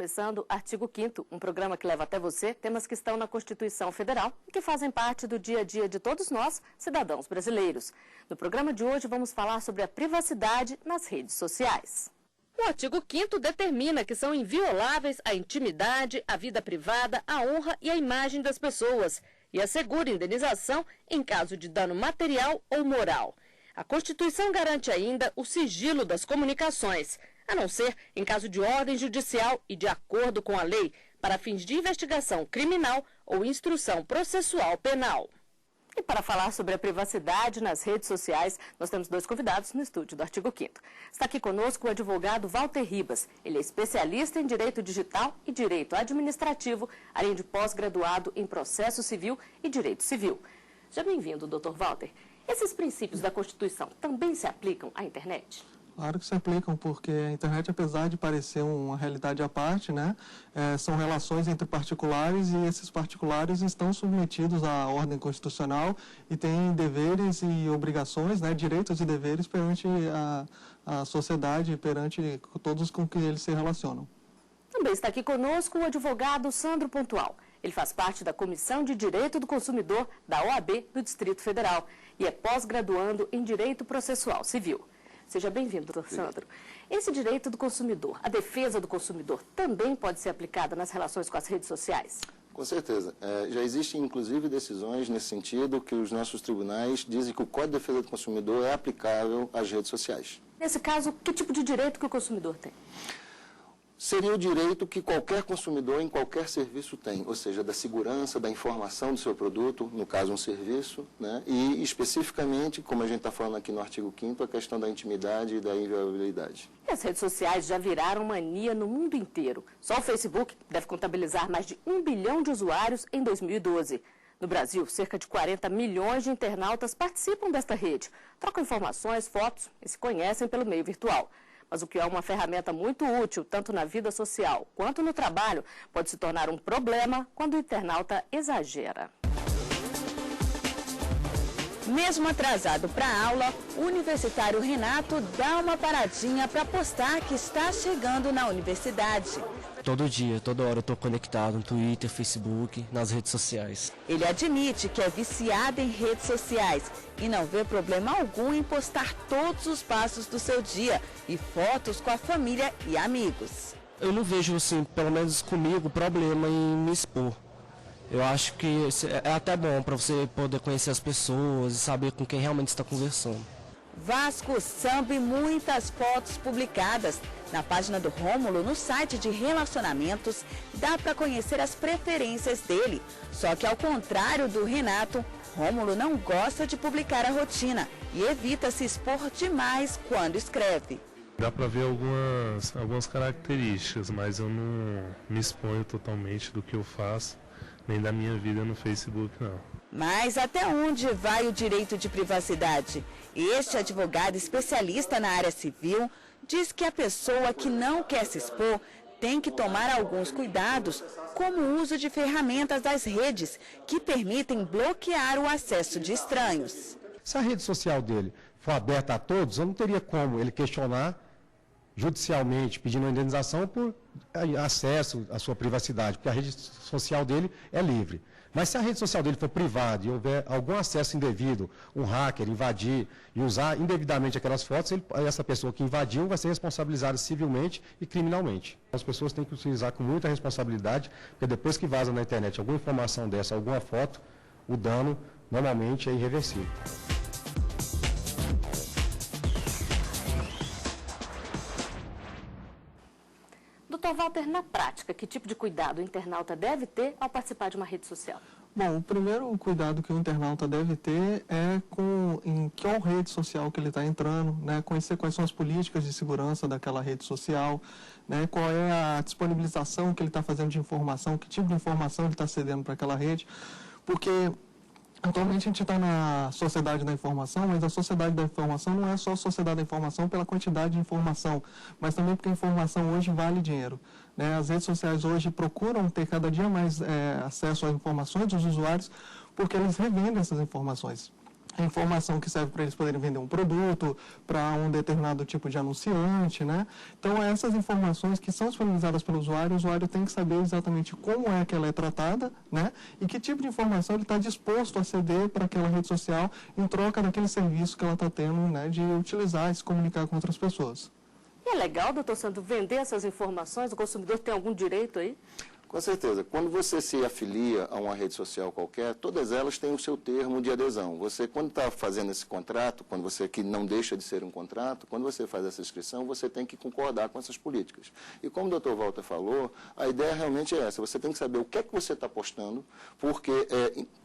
começando Artigo 5º, um programa que leva até você temas que estão na Constituição Federal e que fazem parte do dia a dia de todos nós, cidadãos brasileiros. No programa de hoje vamos falar sobre a privacidade nas redes sociais. O artigo 5º determina que são invioláveis a intimidade, a vida privada, a honra e a imagem das pessoas e assegura indenização em caso de dano material ou moral. A Constituição garante ainda o sigilo das comunicações, a não ser em caso de ordem judicial e de acordo com a lei, para fins de investigação criminal ou instrução processual penal. E para falar sobre a privacidade nas redes sociais, nós temos dois convidados no estúdio do Artigo 5º. Está aqui conosco o advogado Walter Ribas. Ele é especialista em Direito Digital e Direito Administrativo, além de pós-graduado em Processo Civil e Direito Civil. Seja bem-vindo, Dr. Walter. Esses princípios da Constituição também se aplicam à internet? Claro que se aplicam, porque a internet, apesar de parecer uma realidade à parte, são relações entre particulares e esses particulares estão submetidos à ordem constitucional e têm deveres e obrigações, direitos e deveres perante a sociedade, perante todos com que eles se relacionam. Também está aqui conosco o advogado Sandro Pontual. Ele faz parte da Comissão de Direito do Consumidor da OAB do Distrito Federal e é pós-graduando em Direito Processual Civil. Seja bem-vindo, doutor Sandro. Esse direito do consumidor, a defesa do consumidor, também pode ser aplicada nas relações com as redes sociais? Com certeza. Já existem, inclusive, decisões nesse sentido que os nossos tribunais dizem que o Código de Defesa do Consumidor é aplicável às redes sociais. Nesse caso, que tipo de direito que o consumidor tem? Seria o direito que qualquer consumidor em qualquer serviço tem, ou seja, da segurança, da informação do seu produto, no caso um serviço, e especificamente, como a gente está falando aqui no artigo 5º, a questão da intimidade e da inviolabilidade. E as redes sociais já viraram mania no mundo inteiro. Só o Facebook deve contabilizar mais de 1 bilhão de usuários em 2012. No Brasil, cerca de 40 milhões de internautas participam desta rede, trocam informações, fotos e se conhecem pelo meio virtual. Mas o que é uma ferramenta muito útil, tanto na vida social quanto no trabalho, pode se tornar um problema quando o internauta exagera. Mesmo atrasado para a aula, o universitário Renato dá uma paradinha para postar que está chegando na universidade. Todo dia, toda hora eu estou conectado no Twitter, Facebook, nas redes sociais. Ele admite que é viciado em redes sociais e não vê problema algum em postar todos os passos do seu dia e fotos com a família e amigos. Eu não vejo, assim, pelo menos comigo, problema em me expor. Eu acho que é até bom para você poder conhecer as pessoas e saber com quem realmente está conversando. Vasco, samba e muitas fotos publicadas. Na página do Rômulo, no site de relacionamentos, dá para conhecer as preferências dele. Só que ao contrário do Renato, Rômulo não gosta de publicar a rotina e evita se expor demais quando escreve. Dá para ver algumas características, mas eu não me exponho totalmente do que eu faço, nem da minha vida no Facebook, não. Mas até onde vai o direito de privacidade? Este advogado especialista na área civil diz que a pessoa que não quer se expor tem que tomar alguns cuidados, como o uso de ferramentas das redes, que permitem bloquear o acesso de estranhos. Se a rede social dele for aberta a todos, eu não teria como ele questionar judicialmente, pedindo uma indenização por acesso à sua privacidade, porque a rede social dele é livre. Mas se a rede social dele for privada e houver algum acesso indevido, um hacker invadir e usar indevidamente aquelas fotos, essa pessoa que invadiu vai ser responsabilizada civilmente e criminalmente. As pessoas têm que utilizar com muita responsabilidade, porque depois que vaza na internet alguma informação dessa, alguma foto, o dano normalmente é irreversível. Doutor Walter, na prática, que tipo de cuidado o internauta deve ter ao participar de uma rede social? Bom, o primeiro cuidado que o internauta deve ter é em qual rede social que ele está entrando, conhecer quais são as políticas de segurança daquela rede social, qual é a disponibilização que ele está fazendo de informação, que tipo de informação ele está cedendo para aquela rede, porque atualmente a gente está na sociedade da informação, mas a sociedade da informação não é só a sociedade da informação pela quantidade de informação, mas também porque a informação hoje vale dinheiro. As redes sociais hoje procuram ter cada dia mais acesso às informações dos usuários, porque eles revendem essas informações. a informação que serve para eles poderem vender um produto, para um determinado tipo de anunciante, né? Então, essas informações que são disponibilizadas pelo usuário, o usuário tem que saber exatamente como é que ela é tratada, né? E que tipo de informação ele está disposto a ceder para aquela rede social em troca daquele serviço que ela está tendo, né? De utilizar e se comunicar com outras pessoas. E é legal, doutor Sandro, vender essas informações? O consumidor tem algum direito aí? Com certeza. Quando você se afilia a uma rede social qualquer, todas elas têm o seu termo de adesão. Você, quando está fazendo esse contrato, quando você que não deixa de ser um contrato, quando você faz essa inscrição, você tem que concordar com essas políticas. E como o Dr. Walter falou, a ideia realmente é essa. Você tem que saber o que é que você está postando, porque,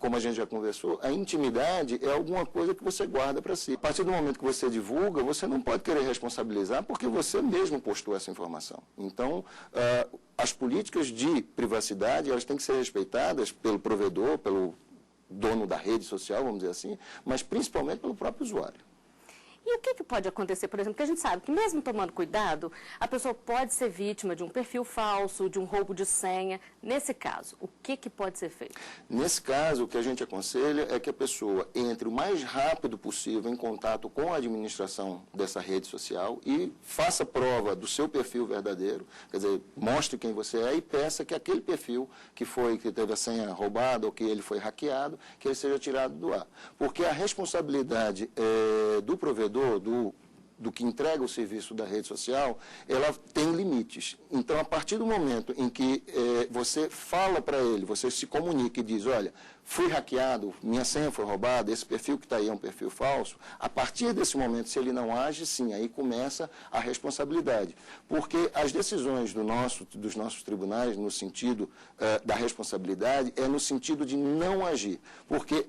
como a gente já conversou, a intimidade é alguma coisa que você guarda para si. A partir do momento que você divulga, você não pode querer responsabilizar porque você mesmo postou essa informação. Então, as políticas de privacidade, elas têm que ser respeitadas pelo provedor, pelo dono da rede social, vamos dizer assim, mas principalmente pelo próprio usuário. E o que pode acontecer, por exemplo, que a gente sabe que mesmo tomando cuidado, a pessoa pode ser vítima de um perfil falso, de um roubo de senha. Nesse caso, o que pode ser feito? Nesse caso, o que a gente aconselha é que a pessoa entre o mais rápido possível em contato com a administração dessa rede social e faça prova do seu perfil verdadeiro, quer dizer, mostre quem você é e peça que aquele perfil que teve a senha roubada ou que ele foi hackeado, que ele seja tirado do ar. Porque a responsabilidade do provedor, do que entrega o serviço da rede social, ela tem limites. Então, a partir do momento em que você fala para ele, você se comunica e diz, olha, fui hackeado, minha senha foi roubada, esse perfil que está aí é um perfil falso, a partir desse momento, se ele não age, sim, aí começa a responsabilidade. Porque as decisões dos nossos tribunais, no sentido da responsabilidade, é no sentido de não agir. Porque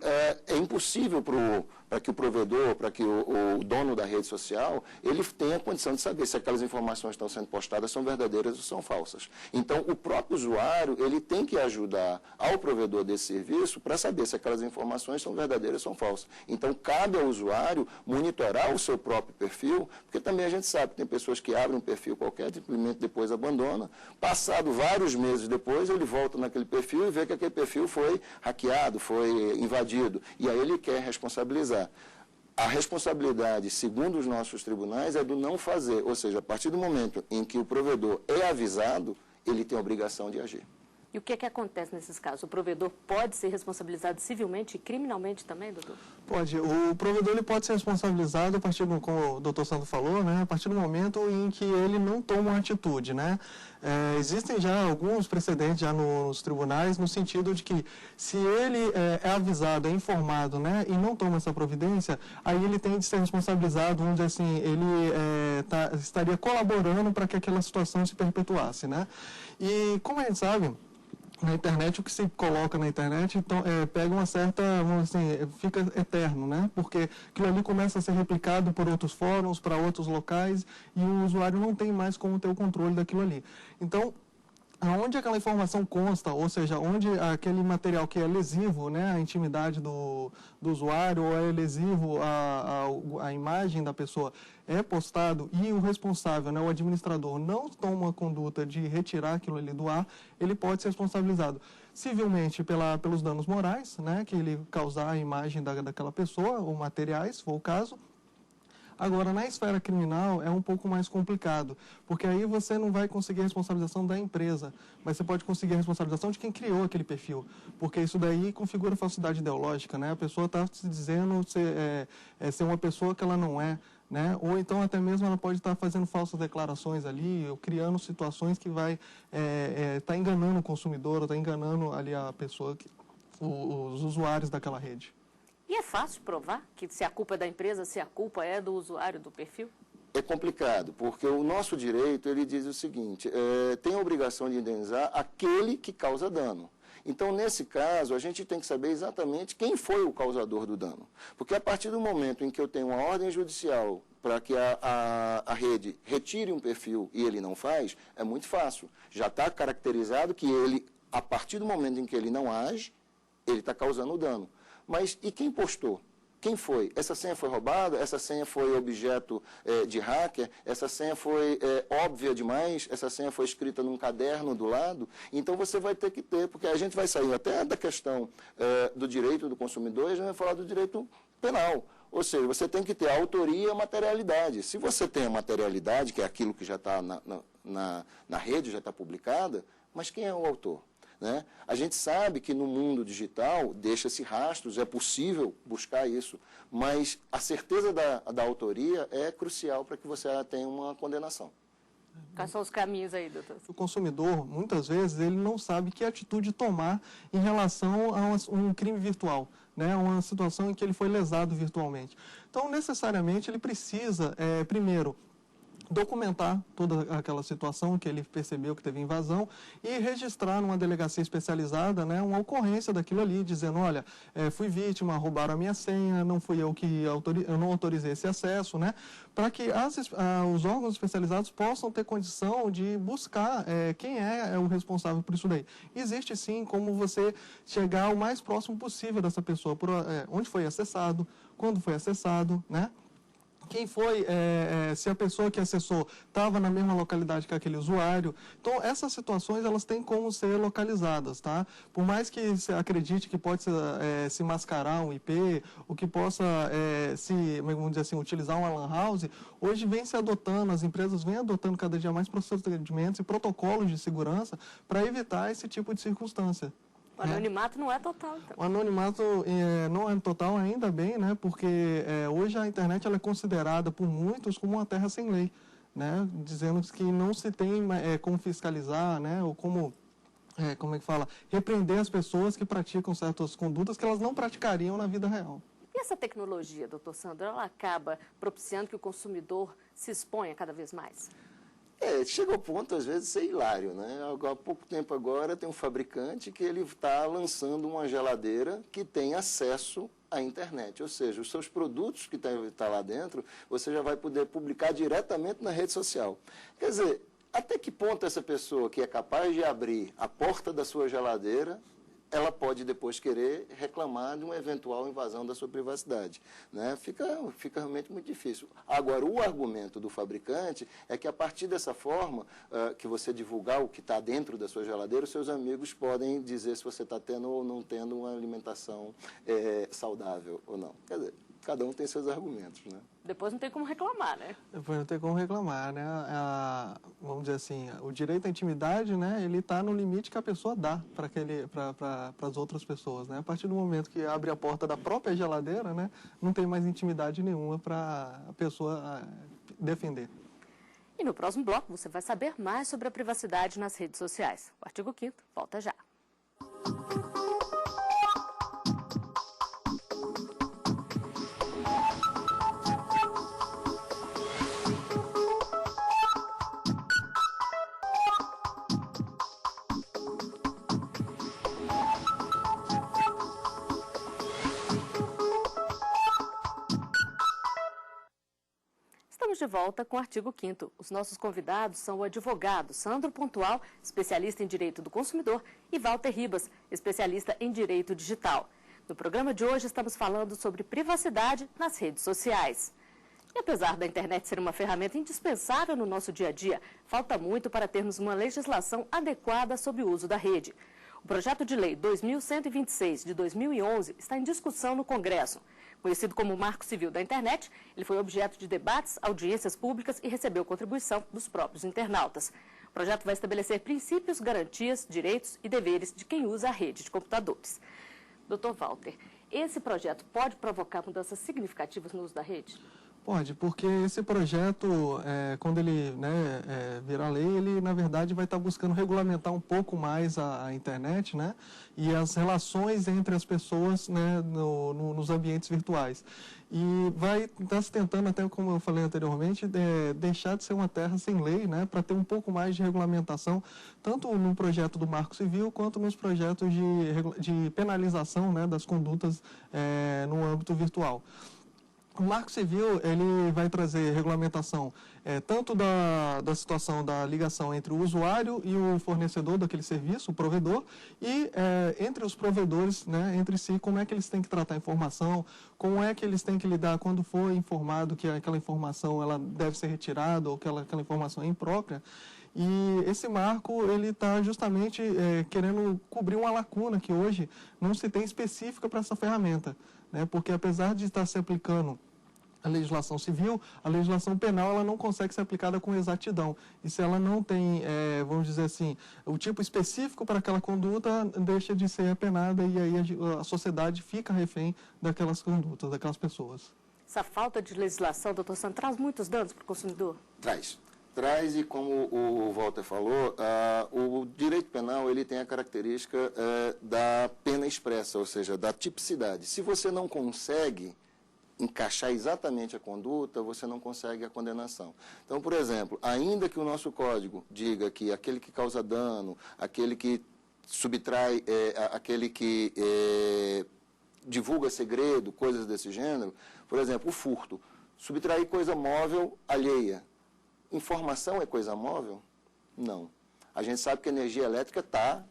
é impossível para que o provedor, para que o dono da rede social, ele tenha a condição de saber se aquelas informações que estão sendo postadas são verdadeiras ou são falsas. Então, o próprio usuário, ele tem que ajudar ao provedor desse serviço para saber se aquelas informações são verdadeiras ou são falsas. Então, cabe ao usuário monitorar o seu próprio perfil, porque também a gente sabe que tem pessoas que abrem um perfil qualquer, simplesmente depois abandona. Passado vários meses depois, ele volta naquele perfil e vê que aquele perfil foi hackeado, foi invadido. E aí ele quer responsabilizar. A responsabilidade, segundo os nossos tribunais, é do não fazer. Ou seja, a partir do momento em que o provedor é avisado, ele tem a obrigação de agir. E o que acontece nesses casos? O provedor pode ser responsabilizado civilmente e criminalmente também, doutor? Pode. O provedor ele pode ser responsabilizado a partir do, como o doutor Sandro falou, né, a partir do momento em que ele não toma uma atitude, né? Existem já alguns precedentes já nos tribunais no sentido de que se ele é avisado, é informado, né, e não toma essa providência, aí ele tem de ser responsabilizado, vamos dizer assim, ele estaria colaborando para que aquela situação se perpetuasse, né? E como a gente sabe, na internet, o que se coloca na internet, então, pega uma certa, vamos dizer assim, fica eterno, né? Porque aquilo ali começa a ser replicado por outros fóruns, para outros locais, e o usuário não tem mais como ter o controle daquilo ali. Então, onde aquela informação consta, ou seja, onde aquele material que é lesivo, né, a intimidade do usuário, ou é lesivo a imagem da pessoa, é postado e o responsável, né, o administrador, não toma a conduta de retirar aquilo ali do ar, ele pode ser responsabilizado civilmente pelos danos morais, né, que ele causar a imagem daquela pessoa, ou materiais, se for o caso. Agora, na esfera criminal, é um pouco mais complicado, porque aí você não vai conseguir a responsabilização da empresa, mas você pode conseguir a responsabilização de quem criou aquele perfil, porque isso daí configura falsidade ideológica, né? A pessoa está se dizendo ser uma pessoa que ela não é, né? Ou então até mesmo ela pode estar fazendo falsas declarações ali, ou criando situações que vai estar enganando o consumidor, ou está enganando ali a pessoa, os usuários daquela rede. E é fácil provar que se a culpa é da empresa, se a culpa é do usuário do perfil? É complicado, porque o nosso direito, ele diz o seguinte, tem a obrigação de indenizar aquele que causa dano. Então, nesse caso, a gente tem que saber exatamente quem foi o causador do dano. Porque a partir do momento em que eu tenho uma ordem judicial para que a rede retire um perfil e ele não faz, é muito fácil. Já está caracterizado que ele, a partir do momento em que ele não age, ele está causando dano. Mas e quem postou? Quem foi? Essa senha foi roubada? Essa senha foi objeto de hacker? Essa senha foi óbvia demais? Essa senha foi escrita num caderno do lado? Então você vai ter que ter, porque a gente vai sair até da questão do direito do consumidor e a gente vai falar do direito penal. Ou seja, você tem que ter a autoria e a materialidade. Se você tem a materialidade, que é aquilo que já está na rede, já está publicada, mas quem é o autor? Né? A gente sabe que no mundo digital deixa-se rastros, é possível buscar isso, mas a certeza da autoria é crucial para que você tenha uma condenação. Quais são os caminhos aí, doutor? O consumidor, muitas vezes, ele não sabe que atitude tomar em relação a um crime virtual, né? Uma situação em que ele foi lesado virtualmente. Então, necessariamente, ele precisa, primeiro, documentar toda aquela situação que ele percebeu que teve invasão e registrar numa delegacia especializada, né, uma ocorrência daquilo ali, dizendo, olha, fui vítima, roubaram a minha senha, não fui eu que eu não autorizei esse acesso, né, para que os órgãos especializados possam ter condição de buscar quem é o responsável por isso daí. Existe sim como você chegar o mais próximo possível dessa pessoa, onde foi acessado, quando foi acessado, né? Quem foi, se a pessoa que acessou estava na mesma localidade que aquele usuário. Então, essas situações, elas têm como ser localizadas, tá? Por mais que você acredite que pode se mascarar um IP, ou que possa, vamos dizer assim, utilizar uma LAN house, hoje vem se adotando, as empresas vêm adotando cada dia mais procedimentos e protocolos de segurança para evitar esse tipo de circunstância. O anonimato não é total, então. O anonimato não é total, ainda bem, né? Porque hoje a internet ela é considerada por muitos como uma terra sem lei, né? Dizendo que não se tem como fiscalizar, né? Ou como é que fala? Repreender as pessoas que praticam certas condutas que elas não praticariam na vida real. E essa tecnologia, doutor Sandro, ela acaba propiciando que o consumidor se exponha cada vez mais? Chega ao ponto, às vezes, de ser hilário, né? Há pouco tempo agora tem um fabricante que ele está lançando uma geladeira que tem acesso à internet. Ou seja, os seus produtos que estão lá dentro, você já vai poder publicar diretamente na rede social. Quer dizer, até que ponto essa pessoa que é capaz de abrir a porta da sua geladeira, ela pode depois querer reclamar de uma eventual invasão da sua privacidade, né? Fica realmente muito difícil. Agora, o argumento do fabricante é que a partir dessa forma, que você divulgar o que está dentro da sua geladeira, os seus amigos podem dizer se você está tendo ou não tendo uma alimentação saudável ou não. Quer dizer, cada um tem seus argumentos, né? Depois não tem como reclamar, né? Depois não tem como reclamar, né? Vamos dizer assim, o direito à intimidade, né? Ele está no limite que a pessoa dá para as outras pessoas, né? A partir do momento que abre a porta da própria geladeira, né? Não tem mais intimidade nenhuma para a pessoa defender. E no próximo bloco você vai saber mais sobre a privacidade nas redes sociais. O artigo 5º volta já. Estamos de volta com o artigo 5º. Os nossos convidados são o advogado Sandro Pontual, especialista em Direito do Consumidor, e Walter Ribas, especialista em Direito Digital. No programa de hoje estamos falando sobre privacidade nas redes sociais. E apesar da internet ser uma ferramenta indispensável no nosso dia a dia, falta muito para termos uma legislação adequada sobre o uso da rede. O projeto de lei 2126 de 2011 está em discussão no Congresso. Conhecido como Marco Civil da Internet, ele foi objeto de debates, audiências públicas e recebeu contribuição dos próprios internautas. O projeto vai estabelecer princípios, garantias, direitos e deveres de quem usa a rede de computadores. Doutor Walter, esse projeto pode provocar mudanças significativas no uso da rede? Pode, porque esse projeto, quando ele virar lei, ele, na verdade, vai estar buscando regulamentar um pouco mais a internet, né? E as relações entre as pessoas, né, nos ambientes virtuais. E vai estar se tentando, até como eu falei anteriormente, deixar de ser uma terra sem lei, né? Para ter um pouco mais de regulamentação, tanto no projeto do Marco Civil, quanto nos projetos de penalização, né, das condutas no âmbito virtual. O Marco Civil, ele vai trazer regulamentação tanto da situação da ligação entre o usuário e o fornecedor daquele serviço, o provedor, e entre os provedores, né, entre si, como é que eles têm que tratar a informação, como é que eles têm que lidar quando for informado que aquela informação ela deve ser retirada ou que aquela informação é imprópria. E esse marco, ele está justamente querendo cobrir uma lacuna que hoje não se tem específica para essa ferramenta, né? Porque apesar de estar se aplicando a legislação civil, a legislação penal ela não consegue ser aplicada com exatidão. E se ela não tem, vamos dizer assim, o tipo específico para aquela conduta, deixa de ser apenada e aí a sociedade fica refém daquelas condutas, daquelas pessoas. Essa falta de legislação, doutor Sandro, traz muitos danos para o consumidor? Traz, e como o Walter falou, o direito penal ele tem a característica da pena expressa, ou seja, da tipicidade. Se você não consegue encaixar exatamente a conduta, você não consegue a condenação. Então, por exemplo, ainda que o nosso código diga que aquele que causa dano, aquele que subtrai, aquele que divulga segredo, coisas desse gênero, por exemplo, o furto, subtrair coisa móvel alheia. Informação é coisa móvel? Não. A gente sabe que a energia elétrica está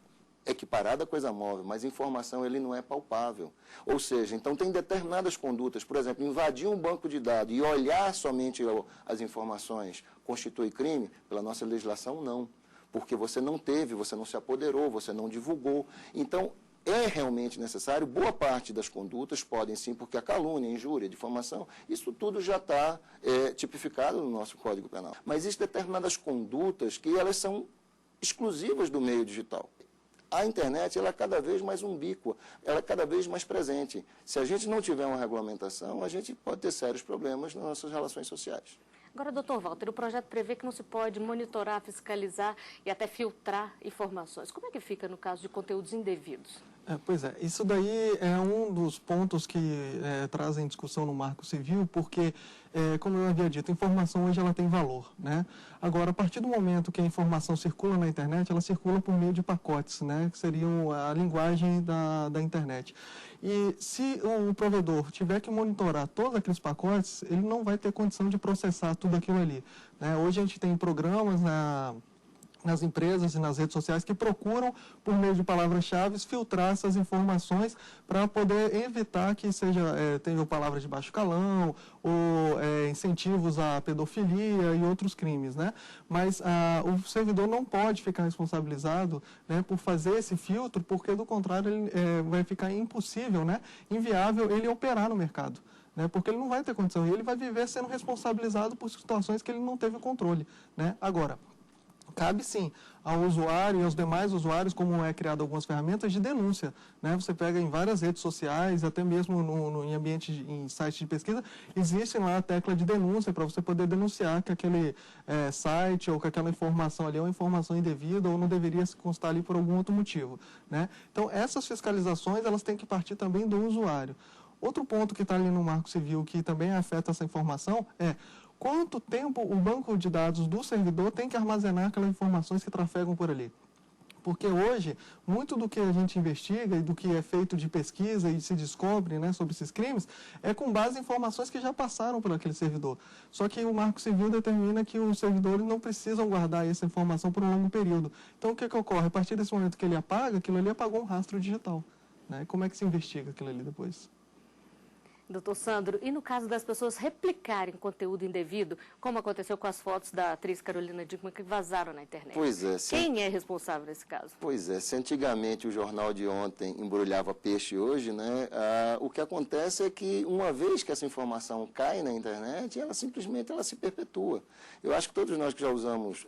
equiparada a coisa móvel, mas informação ele não é palpável. Ou seja, então tem determinadas condutas, por exemplo, invadir um banco de dados e olhar somente as informações constitui crime? Pela nossa legislação, não. Porque você não teve, você não se apoderou, você não divulgou. Então, é realmente necessário, boa parte das condutas podem sim, porque a calúnia, a injúria, a difamação, isso tudo já está tipificado no nosso Código Penal. Mas existem determinadas condutas que elas são exclusivas do meio digital. A internet ela é cada vez mais umbíqua, ela é cada vez mais presente. Se a gente não tiver uma regulamentação, a gente pode ter sérios problemas nas nossas relações sociais. Agora, doutor Walter, o projeto prevê que não se pode monitorar, fiscalizar e até filtrar informações. Como é que fica no caso de conteúdos indevidos? Pois é, isso daí é um dos pontos que trazem discussão no Marco Civil, porque, como eu havia dito, a informação hoje ela tem valor, né? Agora, a partir do momento que a informação circula na internet, ela circula por meio de pacotes, né? Que seriam a linguagem da internet. E se o provedor tiver que monitorar todos aqueles pacotes, ele não vai ter condição de processar tudo aquilo ali, né? Hoje a gente tem programas nas empresas e nas redes sociais que procuram, por meio de palavras-chave, filtrar essas informações para poder evitar que tenham palavras de baixo calão ou incentivos à pedofilia e outros crimes, né? Mas o servidor não pode ficar responsabilizado, né, por fazer esse filtro, porque do contrário ele, vai ficar impossível, né, inviável ele operar no mercado. Né, porque ele não vai ter condição e ele vai viver sendo responsabilizado por situações que ele não teve controle, né? Agora, cabe sim ao usuário e aos demais usuários, como criado algumas ferramentas de denúncia, né? Você pega em várias redes sociais, até mesmo em ambiente, em sites de pesquisa, existe lá a tecla de denúncia para você poder denunciar que aquele site ou que aquela informação ali é uma informação indevida ou não deveria se constar ali por algum outro motivo, né? Então, essas fiscalizações, elas têm que partir também do usuário. Outro ponto que está ali no Marco Civil que também afeta essa informação é quanto tempo o banco de dados do servidor tem que armazenar aquelas informações que trafegam por ali. Porque hoje, muito do que a gente investiga e do que é feito de pesquisa e se descobre, né, sobre esses crimes, é com base em informações que já passaram por aquele servidor. Só que o Marco Civil determina que os servidores não precisam guardar essa informação por um longo período. Então, o que ocorre? A partir desse momento que ele apaga, aquilo ali apagou um rastro digital, né? Como é que se investiga aquilo ali depois? Doutor Sandro, e no caso das pessoas replicarem conteúdo indevido, como aconteceu com as fotos da atriz Carolina Dickmann que vazaram na internet? Pois é. Quem é responsável nesse caso? Pois é, se antigamente o jornal de ontem embrulhava peixe hoje, né, o que acontece é que uma vez que essa informação cai na internet, ela simplesmente se perpetua. Eu acho que todos nós que já usamos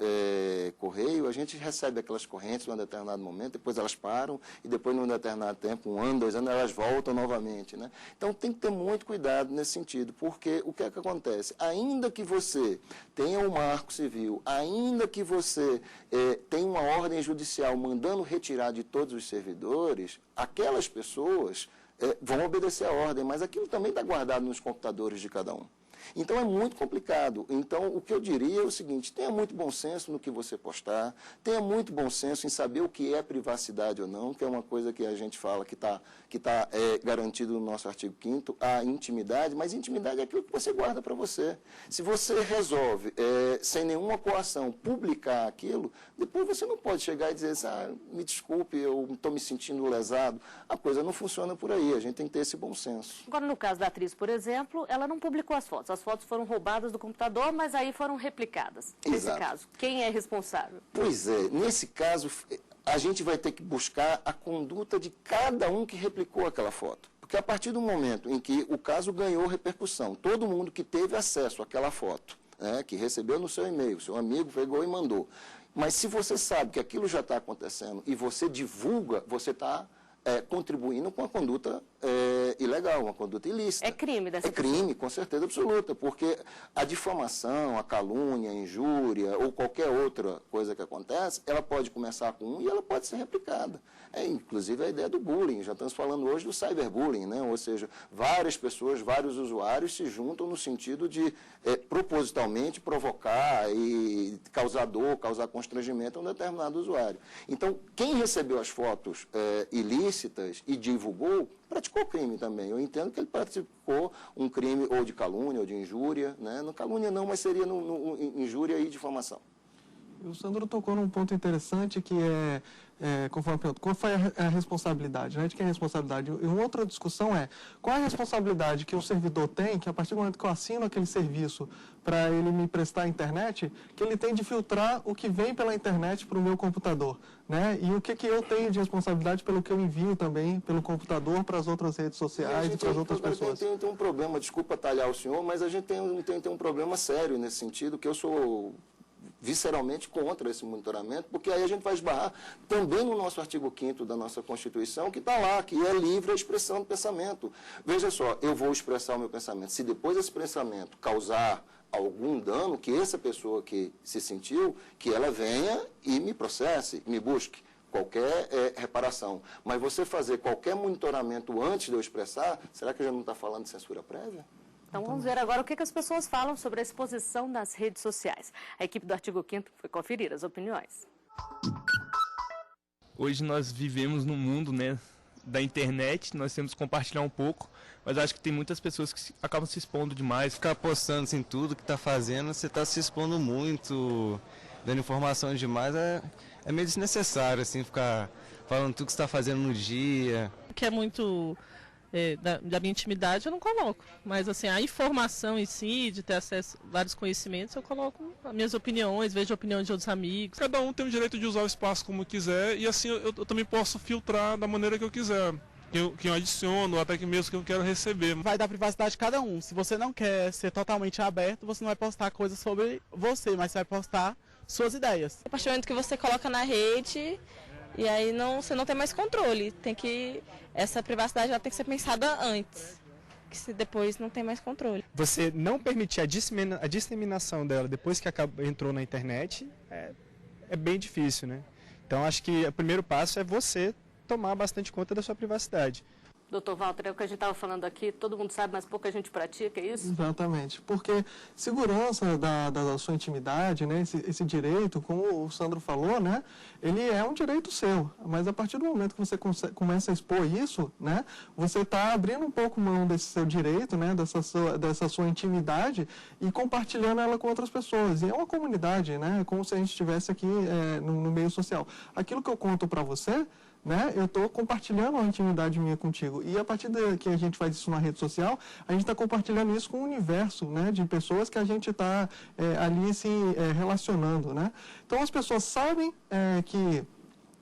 correio, a gente recebe aquelas correntes num determinado momento, depois elas param e depois num determinado tempo, 1 ano, 2 anos, elas voltam novamente, né? Então tem que ter muito cuidado nesse sentido, porque o que é que acontece? Ainda que você tenha um marco civil, ainda que você tenha uma ordem judicial mandando retirar de todos os servidores, aquelas pessoas vão obedecer a ordem, mas aquilo também está guardado nos computadores de cada um. Então, é muito complicado. Então, o que eu diria é o seguinte, tenha muito bom senso no que você postar, tenha muito bom senso em saber o que é privacidade ou não, que é uma coisa que a gente fala que está garantido no nosso artigo 5º, a intimidade, mas intimidade é aquilo que você guarda para você. Se você resolve, sem nenhuma coação, publicar aquilo, depois você não pode chegar e dizer assim, me desculpe, eu estou me sentindo lesado. A coisa não funciona por aí, a gente tem que ter esse bom senso. Agora, no caso da atriz, por exemplo, ela não publicou as fotos. As fotos foram roubadas do computador, mas aí foram replicadas. Nesse caso, quem é responsável? Pois é, nesse caso, a gente vai ter que buscar a conduta de cada um que replicou aquela foto. Porque a partir do momento em que o caso ganhou repercussão, todo mundo que teve acesso àquela foto, que recebeu no seu e-mail, seu amigo pegou e mandou. Mas se você sabe que aquilo já está acontecendo e você divulga, você está contribuindo com a conduta ilegal, uma conduta ilícita. É crime dessa pessoa. É crime, com certeza absoluta, porque a difamação, a calúnia, a injúria ou qualquer outra coisa que acontece, ela pode começar com um e ela pode ser replicada. Inclusive a ideia do bullying, já estamos falando hoje do cyberbullying, né? Ou seja, várias pessoas, vários usuários se juntam no sentido de propositalmente provocar e causar dor, causar constrangimento a um determinado usuário. Então, quem recebeu as fotos ilícitas e divulgou, praticou crime também. Eu entendo que ele praticou um crime ou de calúnia ou de injúria, né? Não calúnia não, mas seria no injúria e difamação. O Sandro tocou num ponto interessante que conforme pergunta, qual foi a responsabilidade, né? De quem é a responsabilidade? E uma outra discussão é, qual é a responsabilidade que o servidor tem, que a partir do momento que eu assino aquele serviço para ele me prestar a internet, que ele tem de filtrar o que vem pela internet para o meu computador, né? E o que eu tenho de responsabilidade pelo que eu envio também pelo computador para as outras redes sociais e para as outras pessoas. Tem um problema, desculpa talhar o senhor, mas a gente tem um problema sério nesse sentido, que eu sou visceralmente contra esse monitoramento, porque aí a gente vai esbarrar também no nosso artigo 5º da nossa Constituição, que está lá, que é livre a expressão do pensamento. Veja só, eu vou expressar o meu pensamento. Se depois esse pensamento causar algum dano, que essa pessoa que se sentiu, que ela venha e me processe, me busque qualquer reparação. Mas você fazer qualquer monitoramento antes de eu expressar, será que já não está falando de censura prévia? Então vamos ver agora o que as pessoas falam sobre a exposição nas redes sociais. A equipe do artigo 5º foi conferir as opiniões. Hoje nós vivemos num mundo, né, da internet, nós temos que compartilhar um pouco, mas acho que tem muitas pessoas que acabam se expondo demais. Ficar postando assim, tudo que está fazendo, você está se expondo muito, dando informação demais, é meio desnecessário, assim, ficar falando tudo que você está fazendo no dia. Que é muito da minha intimidade, eu não coloco. Mas assim, a informação em si, de ter acesso a vários conhecimentos, eu coloco as minhas opiniões, vejo opiniões de outros amigos. Cada um tem o direito de usar o espaço como quiser e assim eu também posso filtrar da maneira que eu quiser. Que eu adiciono, até que mesmo que eu quero receber. Vai dar privacidade de cada um. Se você não quer ser totalmente aberto, você não vai postar coisas sobre você, mas você vai postar suas ideias. A partir do momento que você coloca na rede, e aí você não tem mais controle. Essa privacidade ela tem que ser pensada antes, que se depois não tem mais controle. Você não permitir a disseminação dela depois que entrou na internet é bem difícil, né? Então acho que o primeiro passo é você tomar bastante conta da sua privacidade. Doutor Walter, é o que a gente estava falando aqui, todo mundo sabe, mas pouca gente pratica, é isso? Exatamente, porque segurança da sua intimidade, né, esse direito, como o Sandro falou, né, ele é um direito seu, mas a partir do momento que você começa a expor isso, né, você está abrindo um pouco mão desse seu direito, né, dessa sua intimidade e compartilhando ela com outras pessoas. E é uma comunidade, né, como se a gente estivesse aqui no meio social. Aquilo que eu conto para você, né, eu estou compartilhando uma intimidade minha contigo. E a partir que a gente faz isso na rede social, a gente está compartilhando isso com o universo, né, de pessoas que a gente está ali se relacionando. Né? Então as pessoas sabem que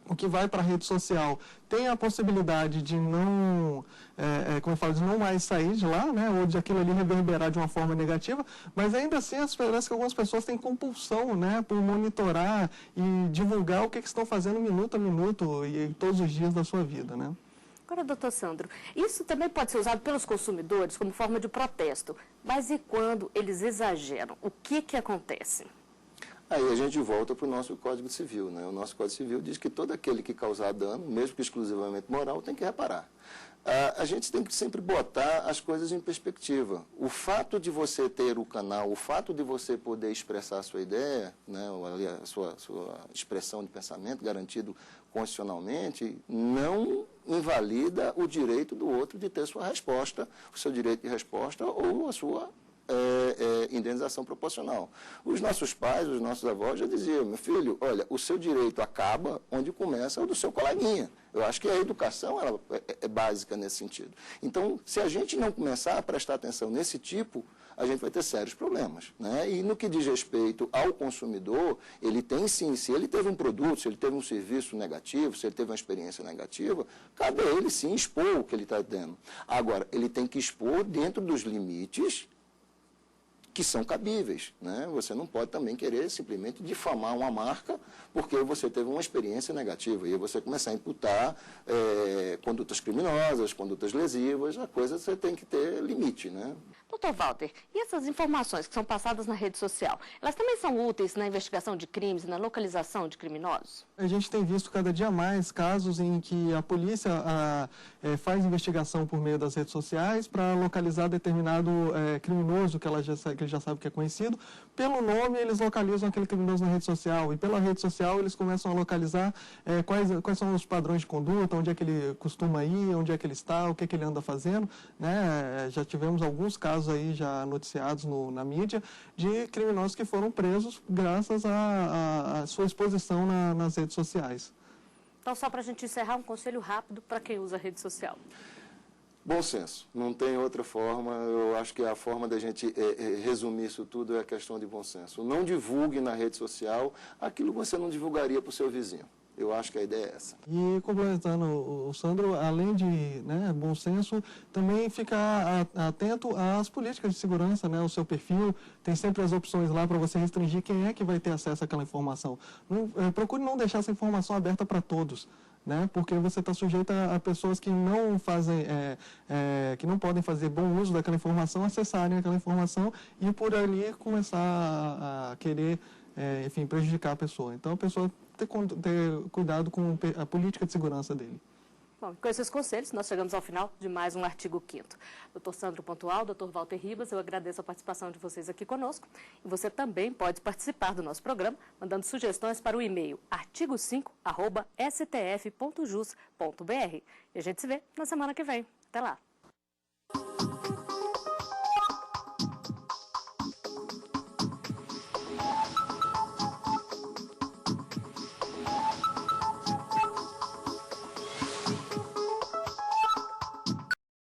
o que vai para a rede social tem a possibilidade de não, como eu falo, de não mais sair de lá, né, ou de aquilo ali reverberar de uma forma negativa, mas ainda assim parece que algumas pessoas têm compulsão, né, por monitorar e divulgar o que estão fazendo minuto a minuto e todos os dias da sua vida, né. Agora, doutor Sandro, isso também pode ser usado pelos consumidores como forma de protesto, mas e quando eles exageram? O que acontece? Aí a gente volta para o nosso Código Civil, né? O nosso Código Civil diz que todo aquele que causar dano, mesmo que exclusivamente moral, tem que reparar. A gente tem que sempre botar as coisas em perspectiva. O fato de você ter o canal, o fato de você poder expressar a sua ideia, né, a sua expressão de pensamento garantido constitucionalmente, não invalida o direito do outro de ter sua resposta, o seu direito de resposta ou a sua indenização proporcional. Os nossos pais, os nossos avós já diziam: meu filho, olha, o seu direito acaba onde começa o do seu coleguinha. Eu acho que a educação ela é básica nesse sentido. Então, se a gente não começar a prestar atenção nesse tipo, a gente vai ter sérios problemas, né? E no que diz respeito ao consumidor, ele tem sim, se ele teve um produto, se ele teve um serviço negativo, se ele teve uma experiência negativa, cabe a ele sim expor o que ele está tendo. Agora, ele tem que expor dentro dos limites que são cabíveis, né? Você não pode também querer simplesmente difamar uma marca porque você teve uma experiência negativa. E você começar a imputar condutas criminosas, condutas lesivas, a coisa você tem que ter limite, né? Doutor Walter, e essas informações que são passadas na rede social, elas também são úteis na investigação de crimes e na localização de criminosos? A gente tem visto cada dia mais casos em que a polícia faz investigação por meio das redes sociais para localizar determinado criminoso que ele já sabe que é conhecido. Pelo nome, eles localizam aquele criminoso na rede social, e pela rede social eles começam a localizar quais são os padrões de conduta, onde é que ele costuma ir, onde é que ele está, o que é que ele anda fazendo, né? Já tivemos alguns casos aí já noticiados na mídia de criminosos que foram presos graças à sua exposição nas redes sociais. Então, só para a gente encerrar, um conselho rápido para quem usa a rede social. Bom senso, não tem outra forma. Eu acho que a forma da gente resumir isso tudo é a questão de bom senso. Não divulgue na rede social aquilo que você não divulgaria para o seu vizinho. Eu acho que a ideia é essa. E complementando o Sandro, além de bom senso, também ficar atento às políticas de segurança, né, o seu perfil. Tem sempre as opções lá para você restringir quem é que vai ter acesso àquela informação. Procure não deixar essa informação aberta para todos, né, porque você está sujeito a pessoas que não fazem, que não podem fazer bom uso daquela informação, acessarem aquela informação e por ali começar a querer, enfim, prejudicar a pessoa. Então a pessoa ter cuidado com a política de segurança dele. Bom, com esses conselhos, nós chegamos ao final de mais um Artigo 5º. Dr. Sandro Pontual, Dr. Walter Ribas, eu agradeço a participação de vocês aqui conosco. E você também pode participar do nosso programa, mandando sugestões para o e-mail artigo5@stf.jus.br. E a gente se vê na semana que vem. Até lá!